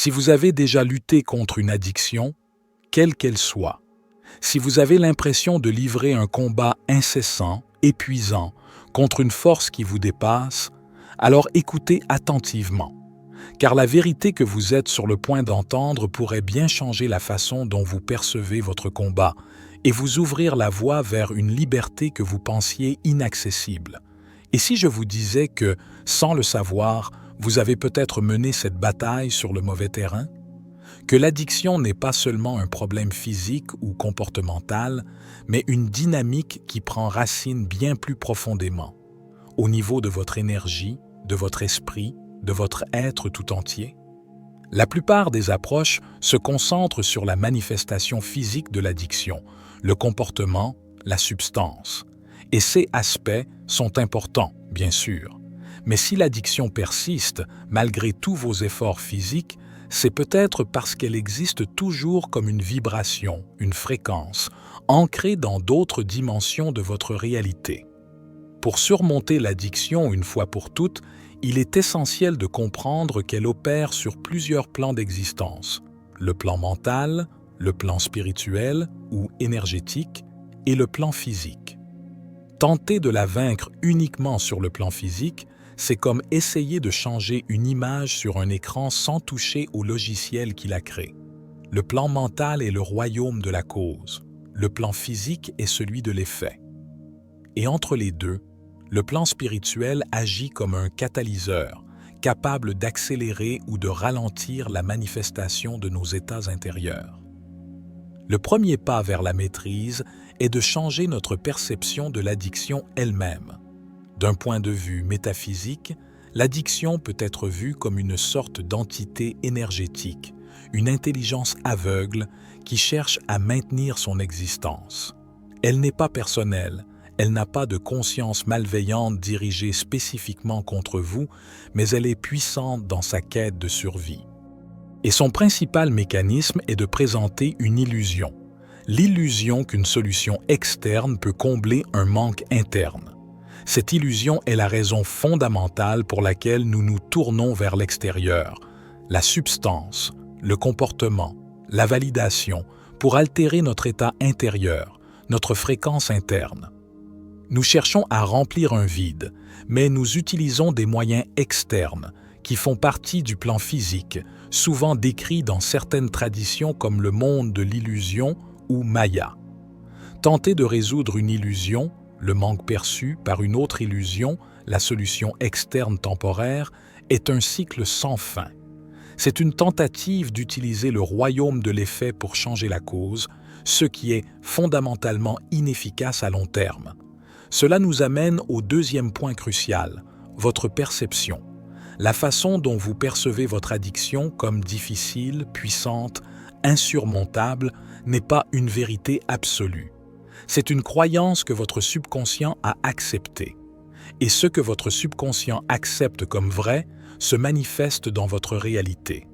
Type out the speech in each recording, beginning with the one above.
Si vous avez déjà lutté contre une addiction, quelle qu'elle soit, si vous avez l'impression de livrer un combat incessant, épuisant, contre une force qui vous dépasse, alors écoutez attentivement, car la vérité que vous êtes sur le point d'entendre pourrait bien changer la façon dont vous percevez votre combat et vous ouvrir la voie vers une liberté que vous pensiez inaccessible. Et si je vous disais que, sans le savoir, vous avez peut-être mené cette bataille sur le mauvais terrain? Que l'addiction n'est pas seulement un problème physique ou comportemental, mais une dynamique qui prend racine bien plus profondément, au niveau de votre énergie, de votre esprit, de votre être tout entier? La plupart des approches se concentrent sur la manifestation physique de l'addiction, le comportement, la substance. Et ces aspects sont importants, bien sûr. Mais si l'addiction persiste, malgré tous vos efforts physiques, c'est peut-être parce qu'elle existe toujours comme une vibration, une fréquence, ancrée dans d'autres dimensions de votre réalité. Pour surmonter l'addiction une fois pour toutes, il est essentiel de comprendre qu'elle opère sur plusieurs plans d'existence, le plan mental, le plan spirituel ou énergétique et le plan physique. Tenter de la vaincre uniquement sur le plan physique, c'est comme essayer de changer une image sur un écran sans toucher au logiciel qui la crée. Le plan mental est le royaume de la cause, le plan physique est celui de l'effet. Et entre les deux, le plan spirituel agit comme un catalyseur, capable d'accélérer ou de ralentir la manifestation de nos états intérieurs. Le premier pas vers la maîtrise est de changer notre perception de l'addiction elle-même. D'un point de vue métaphysique, l'addiction peut être vue comme une sorte d'entité énergétique, une intelligence aveugle qui cherche à maintenir son existence. Elle n'est pas personnelle, elle n'a pas de conscience malveillante dirigée spécifiquement contre vous, mais elle est puissante dans sa quête de survie. Et son principal mécanisme est de présenter une illusion, l'illusion qu'une solution externe peut combler un manque interne. Cette illusion est la raison fondamentale pour laquelle nous nous tournons vers l'extérieur, la substance, le comportement, la validation, pour altérer notre état intérieur, notre fréquence interne. Nous cherchons à remplir un vide, mais nous utilisons des moyens externes qui font partie du plan physique, souvent décrits dans certaines traditions comme le monde de l'illusion ou Maya. Tenter de résoudre une illusion, le manque perçu, par une autre illusion, la solution externe temporaire, est un cycle sans fin. C'est une tentative d'utiliser le royaume de l'effet pour changer la cause, ce qui est fondamentalement inefficace à long terme. Cela nous amène au deuxième point crucial, votre perception. La façon dont vous percevez votre addiction comme difficile, puissante, insurmontable n'est pas une vérité absolue. C'est une croyance que votre subconscient a acceptée. Et ce que votre subconscient accepte comme vrai se manifeste dans votre réalité.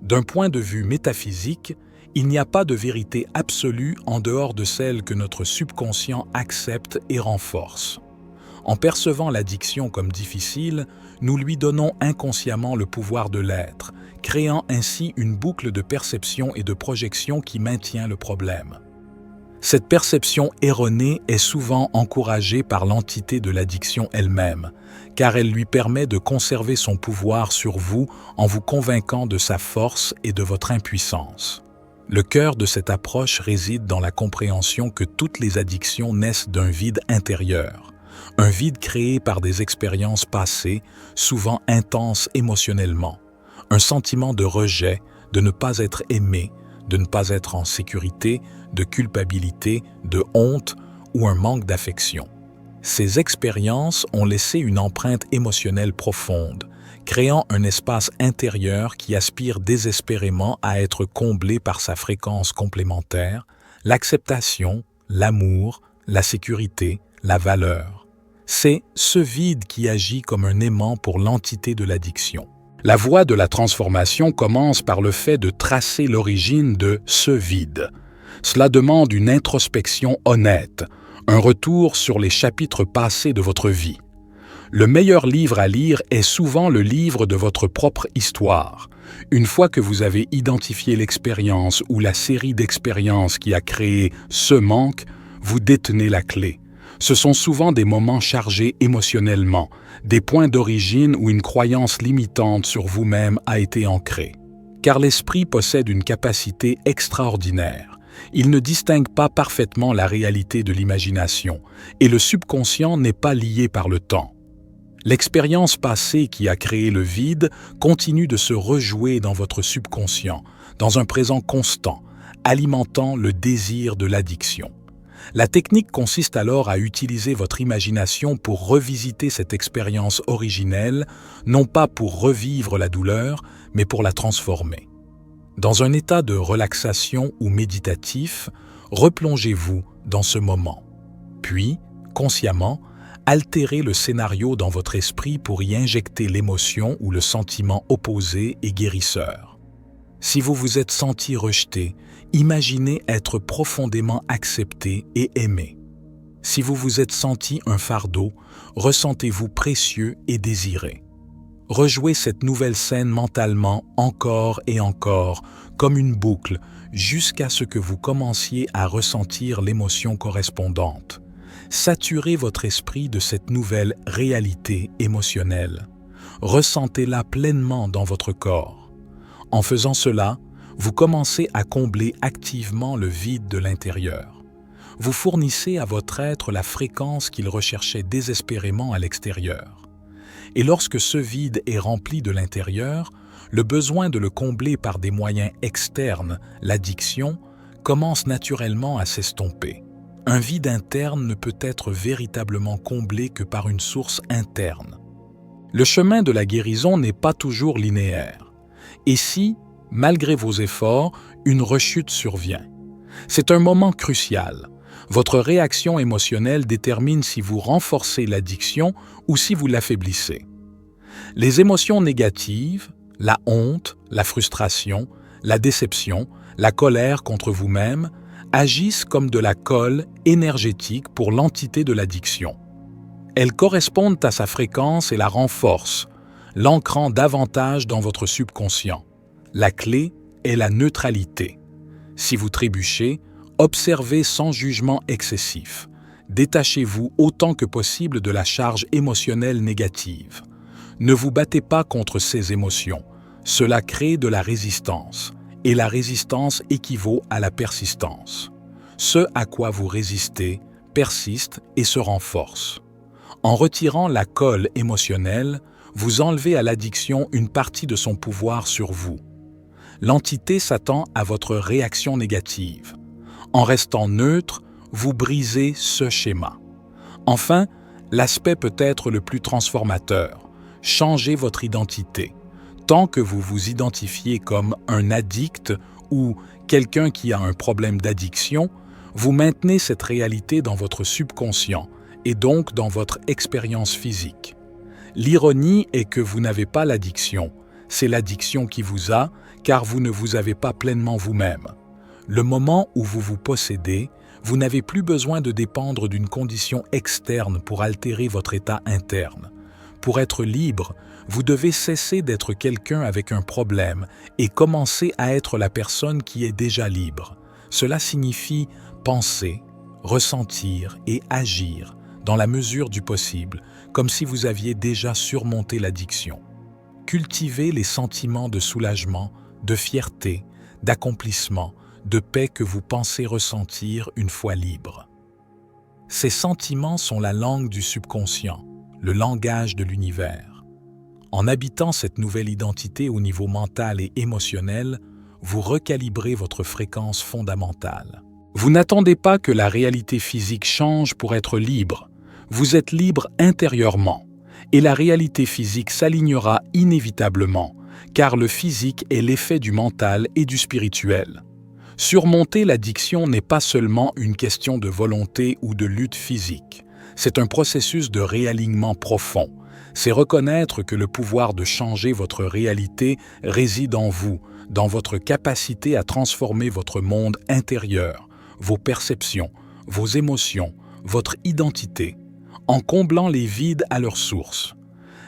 D'un point de vue métaphysique, il n'y a pas de vérité absolue en dehors de celle que notre subconscient accepte et renforce. En percevant l'addiction comme difficile, nous lui donnons inconsciemment le pouvoir de l'être, créant ainsi une boucle de perception et de projection qui maintient le problème. Cette perception erronée est souvent encouragée par l'entité de l'addiction elle-même, car elle lui permet de conserver son pouvoir sur vous en vous convainquant de sa force et de votre impuissance. Le cœur de cette approche réside dans la compréhension que toutes les addictions naissent d'un vide intérieur, un vide créé par des expériences passées, souvent intenses émotionnellement, un sentiment de rejet, de ne pas être aimé, de ne pas être en sécurité, de culpabilité, de honte ou un manque d'affection. Ces expériences ont laissé une empreinte émotionnelle profonde, créant un espace intérieur qui aspire désespérément à être comblé par sa fréquence complémentaire, l'acceptation, l'amour, la sécurité, la valeur. C'est ce vide qui agit comme un aimant pour l'entité de l'addiction. La voie de la transformation commence par le fait de tracer l'origine de ce vide. Cela demande une introspection honnête, un retour sur les chapitres passés de votre vie. Le meilleur livre à lire est souvent le livre de votre propre histoire, Une fois que vous avez identifié l'expérience ou la série d'expériences qui a créé ce manque, vous détenez la clé. Ce sont souvent des moments chargés émotionnellement, des points d'origine où une croyance limitante sur vous-même a été ancrée. Car l'esprit possède une capacité extraordinaire. Il ne distingue pas parfaitement la réalité de l'imagination, et le subconscient n'est pas lié par le temps. L'expérience passée qui a créé le vide continue de se rejouer dans votre subconscient, dans un présent constant, alimentant le désir de l'addiction. La technique consiste alors à utiliser votre imagination pour revisiter cette expérience originelle, non pas pour revivre la douleur, mais pour la transformer. Dans un état de relaxation ou méditatif, replongez-vous dans ce moment. Puis, consciemment, altérez le scénario dans votre esprit pour y injecter l'émotion ou le sentiment opposé et guérisseur. Si vous vous êtes senti rejeté, imaginez être profondément accepté et aimé. Si vous vous êtes senti un fardeau, ressentez-vous précieux et désiré. Rejouez cette nouvelle scène mentalement encore et encore, comme une boucle, jusqu'à ce que vous commenciez à ressentir l'émotion correspondante. Saturez votre esprit de cette nouvelle réalité émotionnelle. Ressentez-la pleinement dans votre corps. En faisant cela, vous commencez à combler activement le vide de l'intérieur. Vous fournissez à votre être la fréquence qu'il recherchait désespérément à l'extérieur. Et lorsque ce vide est rempli de l'intérieur, le besoin de le combler par des moyens externes, l'addiction, commence naturellement à s'estomper. Un vide interne ne peut être véritablement comblé que par une source interne. Le chemin de la guérison n'est pas toujours linéaire. Et si, malgré vos efforts, une rechute survient? C'est un moment crucial. Votre réaction émotionnelle détermine si vous renforcez l'addiction ou si vous l'affaiblissez. Les émotions négatives, la honte, la frustration, la déception, la colère contre vous-même, agissent comme de la colle énergétique pour l'entité de l'addiction. Elles correspondent à sa fréquence et la renforcent, l'ancrant davantage dans votre subconscient. La clé est la neutralité. Si vous trébuchez, observez sans jugement excessif. Détachez-vous autant que possible de la charge émotionnelle négative. Ne vous battez pas contre ces émotions. Cela crée de la résistance. Et la résistance équivaut à la persistance. Ce à quoi vous résistez persiste et se renforce. En retirant la colle émotionnelle, vous enlevez à l'addiction une partie de son pouvoir sur vous. L'entité s'attend à votre réaction négative. En restant neutre, vous brisez ce schéma. Enfin, l'aspect peut être le plus transformateur. Changez votre identité. Tant que vous vous identifiez comme un addict ou quelqu'un qui a un problème d'addiction, vous maintenez cette réalité dans votre subconscient et donc dans votre expérience physique. L'ironie est que vous n'avez pas l'addiction, c'est l'addiction qui vous a, car vous ne vous avez pas pleinement vous-même. Le moment où vous vous possédez, vous n'avez plus besoin de dépendre d'une condition externe pour altérer votre état interne. Pour être libre, vous devez cesser d'être quelqu'un avec un problème et commencer à être la personne qui est déjà libre. Cela signifie penser, ressentir et agir dans la mesure du possible, comme si vous aviez déjà surmonté l'addiction. Cultivez les sentiments de soulagement, de fierté, d'accomplissement, de paix que vous pensez ressentir une fois libre. Ces sentiments sont la langue du subconscient, le langage de l'univers. En habitant cette nouvelle identité au niveau mental et émotionnel, vous recalibrez votre fréquence fondamentale. Vous n'attendez pas que la réalité physique change pour être libre. Vous êtes libre intérieurement, et la réalité physique s'alignera inévitablement, car le physique est l'effet du mental et du spirituel. Surmonter l'addiction n'est pas seulement une question de volonté ou de lutte physique. C'est un processus de réalignement profond. C'est reconnaître que le pouvoir de changer votre réalité réside en vous, dans votre capacité à transformer votre monde intérieur, vos perceptions, vos émotions, votre identité, en comblant les vides à leur source.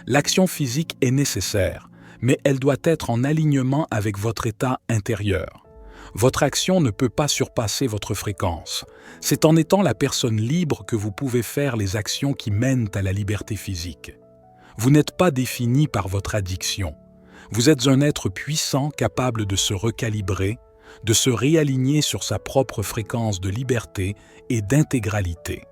L'action physique est nécessaire, mais elle doit être en alignement avec votre état intérieur. Votre action ne peut pas surpasser votre fréquence. C'est en étant la personne libre que vous pouvez faire les actions qui mènent à la liberté physique. Vous n'êtes pas défini par votre addiction. Vous êtes un être puissant capable de se recalibrer, de se réaligner sur sa propre fréquence de liberté et d'intégralité.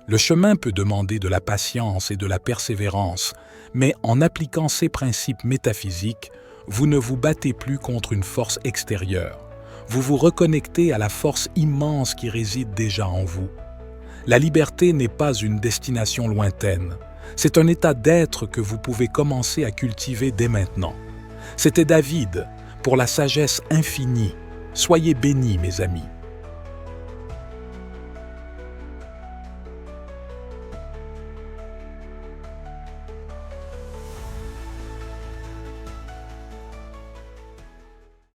Le chemin peut demander de la patience et de la persévérance, mais en appliquant ces principes métaphysiques, vous ne vous battez plus contre une force extérieure. Vous vous reconnectez à la force immense qui réside déjà en vous. La liberté n'est pas une destination lointaine. C'est un état d'être que vous pouvez commencer à cultiver dès maintenant. C'était David, pour la sagesse infinie. Soyez bénis, mes amis.